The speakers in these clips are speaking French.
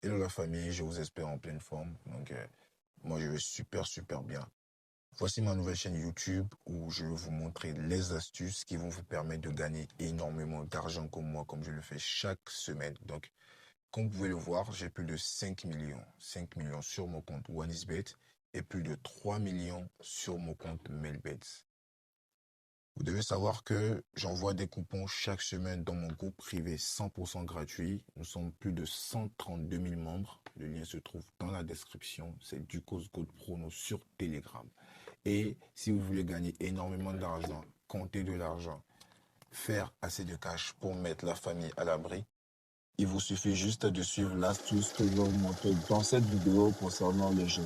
Hello la famille, je vous espère en pleine forme. Moi je vais super bien. Voici ma nouvelle chaîne YouTube où je vais vous montrer les astuces qui vont vous permettre de gagner énormément d'argent comme moi, comme je le fais chaque semaine. Donc, comme vous pouvez le voir, j'ai plus de 5 millions. 5 millions sur mon compte OneXBet et plus de 3 millions sur mon compte Melbet. Vous devez savoir que j'envoie des coupons chaque semaine dans mon groupe privé 100% gratuit. Nous sommes plus de 132 000 membres. Le lien se trouve dans la description. C'est Ducos Gold Prono sur Telegram. Et si vous voulez gagner énormément d'argent, compter de l'argent, faire assez de cash pour mettre la famille à l'abri, il vous suffit juste de suivre l'astuce que je vais vous montrer dans cette vidéo concernant le jeu.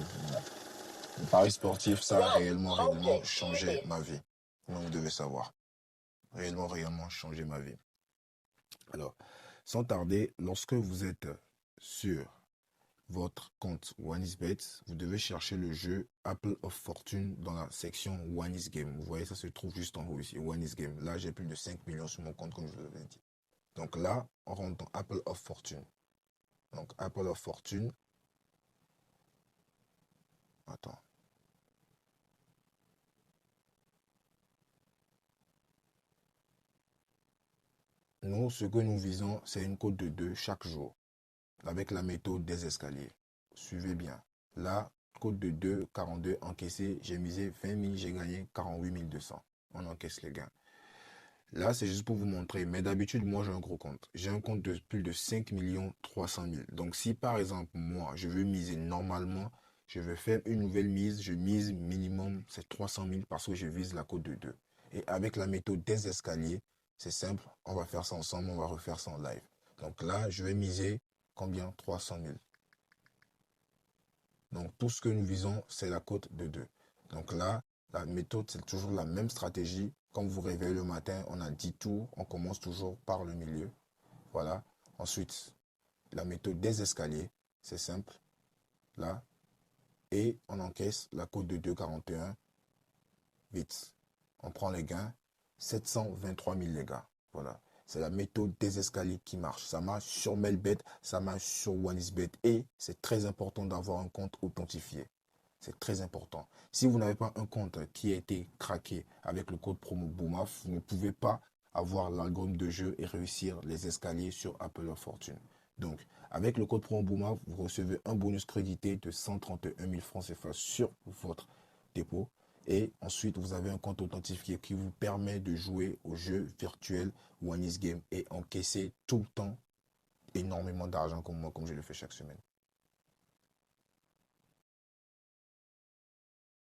Le pari sportif, ça a réellement changé ma vie. Donc vous devez savoir. Réellement changé ma vie. Alors, sans tarder, lorsque vous êtes sur votre compte OneXBet, vous devez chercher le jeu Apple of Fortune dans la section OneXGame. Vous voyez, ça se trouve juste en haut ici, OneXGame. Là, j'ai plus de 5 millions sur mon compte, comme je vous l'avais dit. Donc là, on rentre dans Apple of Fortune. Donc, Apple of Fortune. Attends. Nous, ce que nous visons, c'est une cote de 2 chaque jour, avec la méthode des escaliers. Suivez bien. Là, cote de 2, 42 encaissé, j'ai misé 20 000, j'ai gagné 48 200. On encaisse les gains. Là, c'est juste pour vous montrer. Mais d'habitude, moi, j'ai un gros compte. J'ai un compte de plus de 5 300 000. Donc, si par exemple, moi, je veux miser normalement, je vais faire une nouvelle mise. Je mise minimum, c'est 300 000 parce que je vise la cote de 2. Et avec la méthode des escaliers, c'est simple. On va faire ça ensemble. On va refaire ça en live. Donc là, je vais miser combien? 300 000. Donc, tout ce que nous visons, c'est la cote de 2. Donc là, la méthode, c'est toujours la même stratégie. Quand vous vous réveillez le matin, on a 10 tours. On commence toujours par le milieu. Voilà. Ensuite, la méthode des escaliers, c'est simple. Là. Et on encaisse la cote de 2,41. Vite. On prend les gains. 723 000 les gars. Voilà. C'est la méthode des escaliers qui marche. Ça marche sur Melbet, ça marche sur OneXBet. Et c'est très important d'avoir un compte authentifié. C'est très important. Si vous n'avez pas un compte qui a été craqué avec le code promo BOOMAF, vous ne pouvez pas avoir l'algorithme de jeu et réussir les escaliers sur Apple of Fortune. Donc, avec le code promo BOOMAF, vous recevez un bonus crédité de 131 000 francs CFA sur votre dépôt. Et ensuite, vous avez un compte authentifié qui vous permet de jouer au jeu virtuel OneXGame et encaisser tout le temps énormément d'argent comme moi, comme je le fais chaque semaine.